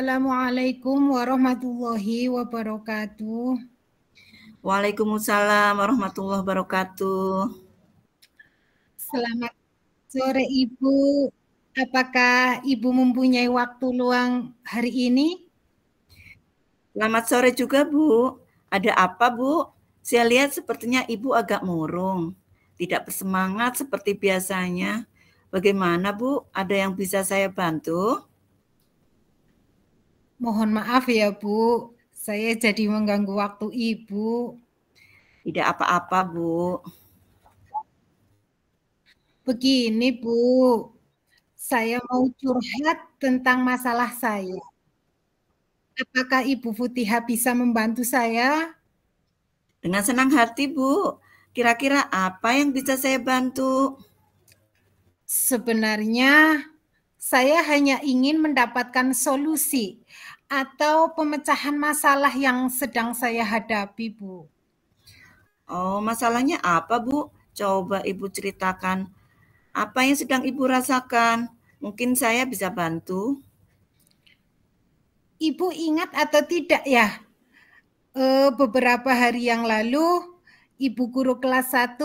Assalamualaikum warahmatullahi wabarakatuh. Waalaikumsalam warahmatullahi wabarakatuh. Selamat sore Ibu. Apakah Ibu mempunyai waktu luang hari ini? Selamat sore juga, Bu. Ada apa, Bu? Saya lihat sepertinya Ibu agak murung, tidak bersemangat seperti biasanya. Bagaimana, Bu? Ada yang bisa saya bantu? Mohon maaf ya Bu, saya jadi mengganggu waktu Ibu. Tidak apa-apa, Bu. Begini Bu, saya mau curhat tentang masalah saya. Apakah Ibu Futihah bisa membantu saya? Dengan senang hati, Bu. Kira-kira apa yang bisa saya bantu? Sebenarnya saya hanya ingin mendapatkan solusi atau pemecahan masalah yang sedang saya hadapi, Bu. Oh, masalahnya apa, Bu? Coba Ibu ceritakan. Apa yang sedang Ibu rasakan? Mungkin saya bisa bantu. Ibu ingat atau tidak ya, beberapa hari yang lalu Ibu guru kelas 1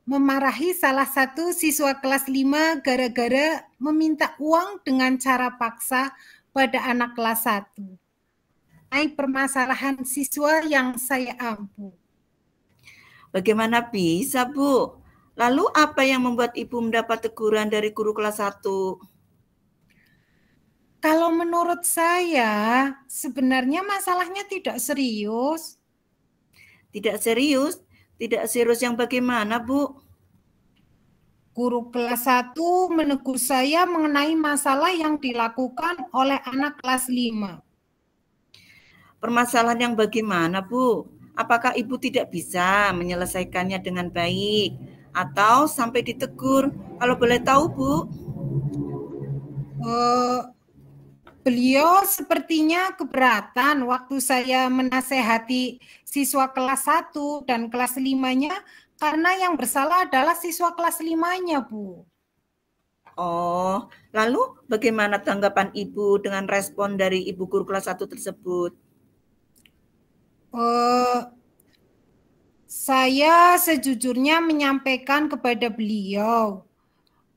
memarahi salah satu siswa kelas 5 gara-gara meminta uang dengan cara paksa pada anak kelas 1. Permasalahan siswa yang saya ampu. Bagaimana bisa, Bu? Lalu apa yang membuat Ibu mendapat teguran dari guru kelas 1? Kalau menurut saya, sebenarnya masalahnya tidak serius. Tidak serius? Tidak serius yang bagaimana, Bu? Guru kelas 1 menegur saya mengenai masalah yang dilakukan oleh anak kelas 5. Permasalahan yang bagaimana, Bu? Apakah Ibu tidak bisa menyelesaikannya dengan baik? Atau sampai ditegur? Kalau boleh tahu, Bu. Beliau sepertinya keberatan waktu saya menasehati siswa kelas 1 dan kelas 5-nya karena yang bersalah adalah siswa kelas 5-nya, Bu. Oh, lalu bagaimana tanggapan Ibu dengan respon dari Ibu guru kelas 1 tersebut? Saya sejujurnya menyampaikan kepada beliau,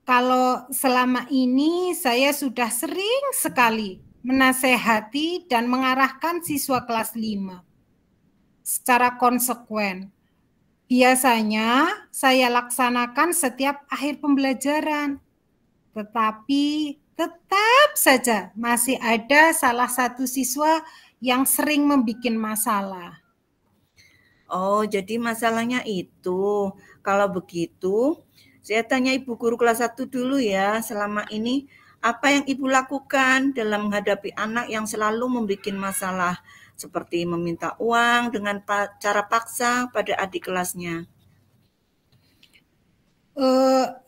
kalau selama ini saya sudah sering sekali menasehati dan mengarahkan siswa kelas 5 secara konsekuen. Biasanya saya laksanakan setiap akhir pembelajaran, tetapi tetap saja masih ada salah satu siswa yang sering membuat masalah. Oh, jadi masalahnya itu. Kalau begitu, saya tanya Ibu guru kelas 1 dulu ya. Selama ini, apa yang Ibu lakukan dalam menghadapi anak yang selalu membuat masalah? Seperti meminta uang dengan cara paksa pada adik kelasnya.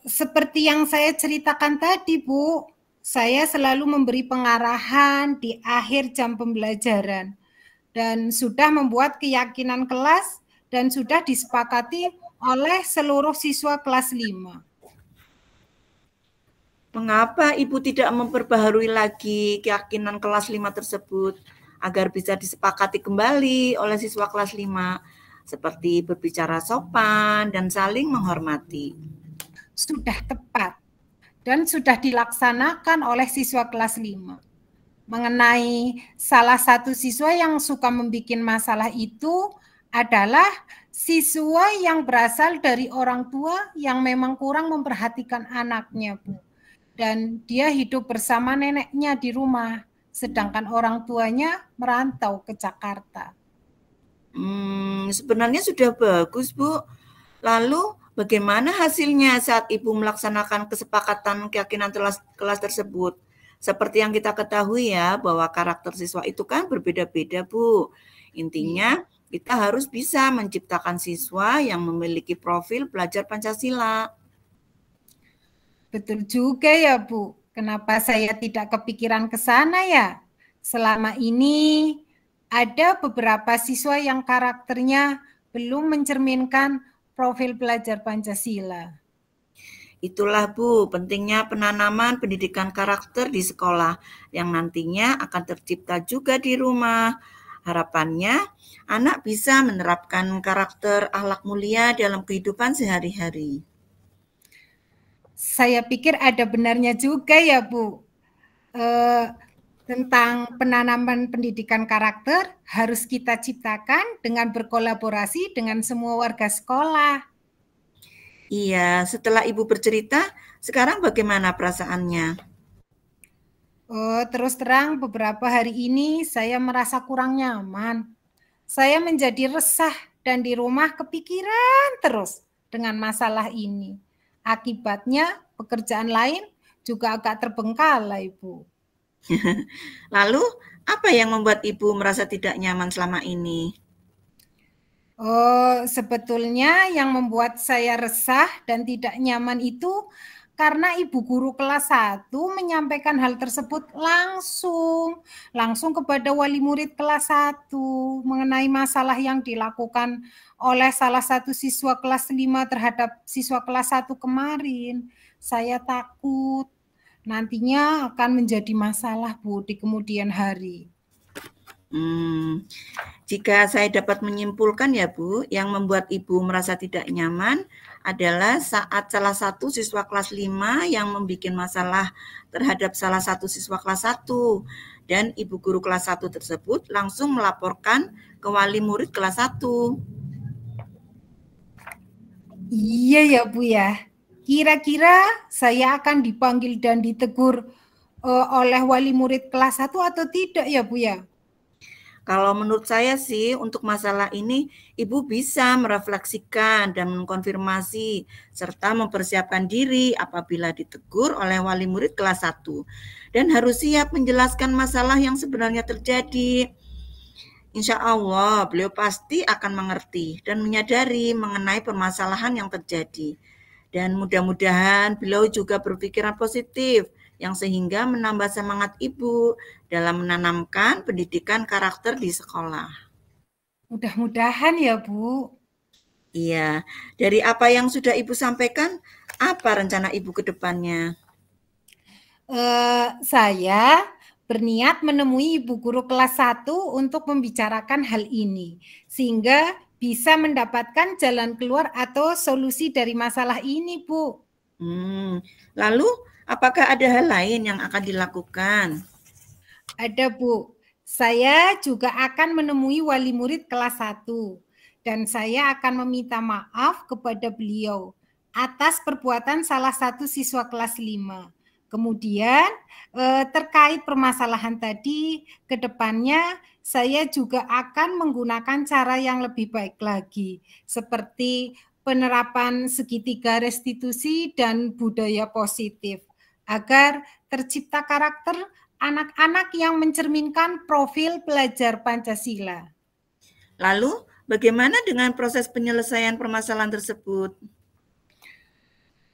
Seperti yang saya ceritakan tadi, Bu, saya selalu memberi pengarahan di akhir jam pembelajaran dan sudah membuat keyakinan kelas dan sudah disepakati oleh seluruh siswa kelas 5. Mengapa Ibu tidak memperbaharui lagi keyakinan kelas 5 tersebut agar bisa disepakati kembali oleh siswa kelas 5 seperti berbicara sopan dan saling menghormati? Sudah tepat dan sudah dilaksanakan oleh siswa kelas 5. Mengenai salah satu siswa yang suka membuat masalah itu adalah siswa yang berasal dari orang tua yang memang kurang memperhatikan anaknya, Bu. Dan dia hidup bersama neneknya di rumah, sedangkan orang tuanya merantau ke Jakarta. Sebenarnya sudah bagus, Bu. Lalu bagaimana hasilnya saat Ibu melaksanakan kesepakatan keyakinan kelas tersebut? Seperti yang kita ketahui ya, bahwa karakter siswa itu kan berbeda-beda, Bu. Intinya kita harus bisa menciptakan siswa yang memiliki profil belajar Pancasila. Betul juga ya, Bu. Kenapa saya tidak kepikiran ke sana ya? Selama ini ada beberapa siswa yang karakternya belum mencerminkan profil belajar Pancasila. Itulah Bu, pentingnya penanaman pendidikan karakter di sekolah yang nantinya akan tercipta juga di rumah. Harapannya, anak bisa menerapkan karakter akhlak mulia dalam kehidupan sehari-hari. Saya pikir ada benarnya juga ya Bu. Tentang penanaman pendidikan karakter harus kita ciptakan dengan berkolaborasi dengan semua warga sekolah. Iya, setelah Ibu bercerita, sekarang bagaimana perasaannya? Terus terang beberapa hari ini saya merasa kurang nyaman. Saya menjadi resah dan di rumah kepikiran terus dengan masalah ini. Akibatnya pekerjaan lain juga agak terbengkalai, Bu. Lalu, apa yang membuat Ibu merasa tidak nyaman selama ini? Sebetulnya yang membuat saya resah dan tidak nyaman itu karena ibu guru kelas 1 menyampaikan hal tersebut langsung kepada wali murid kelas 1 mengenai masalah yang dilakukan oleh salah satu siswa kelas 5 terhadap siswa kelas 1 kemarin. Saya takut nantinya akan menjadi masalah, Bu, di kemudian hari. Jika saya dapat menyimpulkan ya Bu, yang membuat Ibu merasa tidak nyaman adalah saat salah satu siswa kelas 5 yang membuat masalah terhadap salah satu siswa kelas 1 dan Ibu guru kelas 1 tersebut langsung melaporkan ke wali murid kelas 1. Iya ya Bu ya. Kira-kira saya akan dipanggil dan ditegur oleh wali murid kelas 1 atau tidak ya Bu ya? Kalau menurut saya sih untuk masalah ini Ibu bisa merefleksikan dan mengkonfirmasi serta mempersiapkan diri apabila ditegur oleh wali murid kelas 1 dan harus siap menjelaskan masalah yang sebenarnya terjadi. Insya Allah beliau pasti akan mengerti dan menyadari mengenai permasalahan yang terjadi. Dan mudah-mudahan beliau juga berpikiran positif yang sehingga menambah semangat Ibu dalam menanamkan pendidikan karakter di sekolah. Mudah-mudahan ya, Bu. Iya, dari apa yang sudah Ibu sampaikan, apa rencana Ibu ke depannya? Saya berniat menemui ibu guru kelas 1 untuk membicarakan hal ini, sehingga bisa mendapatkan jalan keluar atau solusi dari masalah ini, Bu. Lalu, apakah ada hal lain yang akan dilakukan? Ada, Bu. Saya juga akan menemui wali murid kelas 1 dan saya akan meminta maaf kepada beliau atas perbuatan salah satu siswa kelas 5. Kemudian terkait permasalahan tadi, ke depannya saya juga akan menggunakan cara yang lebih baik lagi, seperti penerapan segitiga restitusi dan budaya positif, agar tercipta karakter anak-anak yang mencerminkan profil pelajar Pancasila. Lalu, bagaimana dengan proses penyelesaian permasalahan tersebut?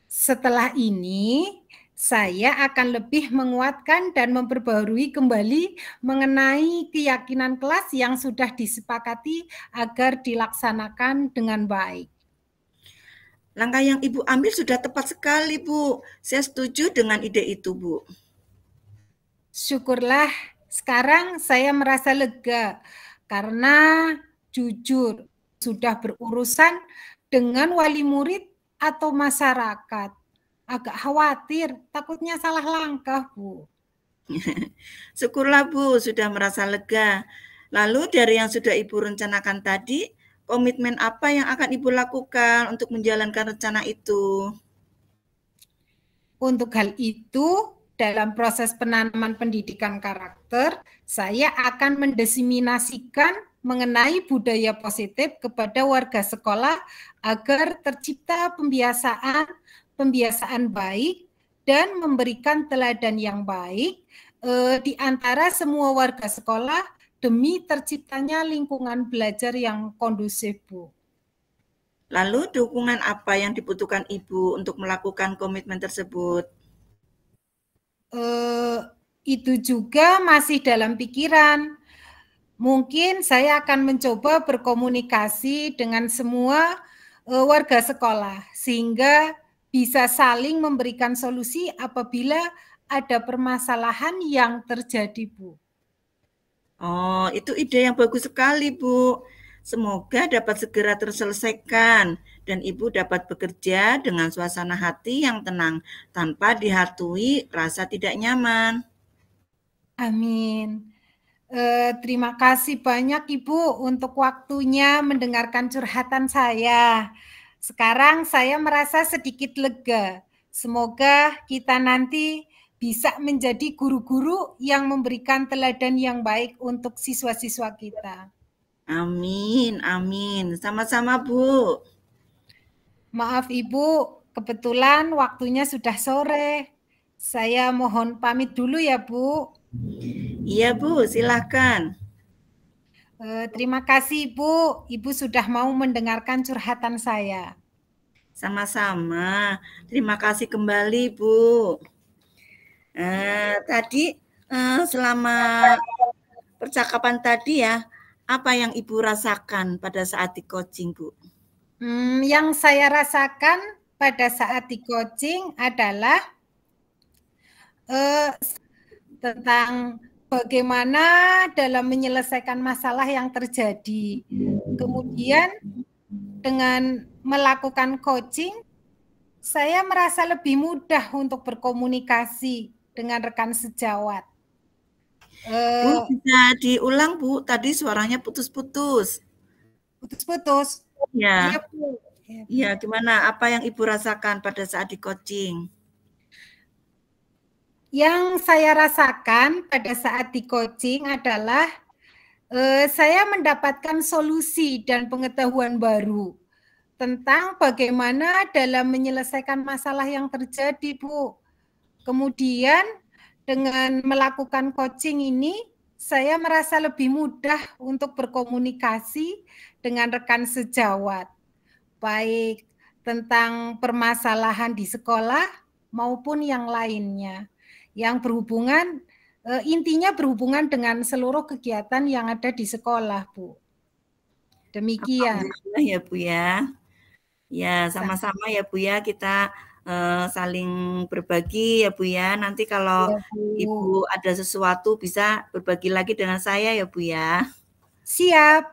Setelah ini, saya akan lebih menguatkan dan memperbarui kembali mengenai keyakinan kelas yang sudah disepakati agar dilaksanakan dengan baik. Langkah yang Ibu ambil sudah tepat sekali, Bu. Saya setuju dengan ide itu, Bu. Syukurlah, sekarang saya merasa lega karena jujur sudah berurusan dengan wali murid atau masyarakat. Agak khawatir, takutnya salah langkah, Bu. Syukurlah Bu, sudah merasa lega. Lalu dari yang sudah Ibu rencanakan tadi, komitmen apa yang akan Ibu lakukan untuk menjalankan rencana itu? Untuk hal itu, dalam proses penanaman pendidikan karakter, saya akan mendiseminasikan mengenai budaya positif kepada warga sekolah agar tercipta pembiasaan baik dan memberikan teladan yang baik di antara semua warga sekolah demi terciptanya lingkungan belajar yang kondusif, Bu. Lalu dukungan apa yang dibutuhkan Ibu untuk melakukan komitmen tersebut? Itu juga masih dalam pikiran. Mungkin saya akan mencoba berkomunikasi dengan semua warga sekolah sehingga bisa saling memberikan solusi apabila ada permasalahan yang terjadi, Bu. Oh, itu ide yang bagus sekali, Bu. Semoga dapat segera terselesaikan dan Ibu dapat bekerja dengan suasana hati yang tenang tanpa dihantui rasa tidak nyaman. Amin. Terima kasih banyak Ibu untuk waktunya mendengarkan curhatan saya. Sekarang saya merasa sedikit lega. Semoga kita nanti bisa menjadi guru-guru yang memberikan teladan yang baik untuk siswa-siswa kita. Amin, amin. Sama-sama, Bu. Maaf Ibu, kebetulan waktunya sudah sore. Saya mohon pamit dulu ya Bu. Iya, Bu, silahkan. Terima kasih Ibu. Ibu sudah mau mendengarkan curhatan saya. Sama-sama. Terima kasih kembali, Bu. Tadi selama percakapan tadi ya, apa yang Ibu rasakan pada saat di coaching, Bu? Yang saya rasakan pada saat di coaching adalah tentang bagaimana dalam menyelesaikan masalah yang terjadi. Kemudian dengan melakukan coaching, saya merasa lebih mudah untuk berkomunikasi dengan rekan sejawat. Bu, bisa diulang, Bu. Tadi suaranya putus-putus. Putus-putus. Ya. Iya, Bu. Iya, gimana? Apa yang Ibu rasakan pada saat di coaching? Yang saya rasakan pada saat di coaching adalah saya mendapatkan solusi dan pengetahuan baru tentang bagaimana dalam menyelesaikan masalah yang terjadi, Bu. Kemudian dengan melakukan coaching ini, saya merasa lebih mudah untuk berkomunikasi dengan rekan sejawat, baik tentang permasalahan di sekolah maupun yang lainnya, yang berhubungan, intinya berhubungan dengan seluruh kegiatan yang ada di sekolah, Bu. Demikian. Alhamdulillah ya, Bu ya. Ya, sama-sama ya, Bu ya. Kita saling berbagi ya, Bu ya. Nanti kalau Ya, Bu. Ibu ada sesuatu bisa berbagi lagi dengan saya ya, Bu ya. Siap.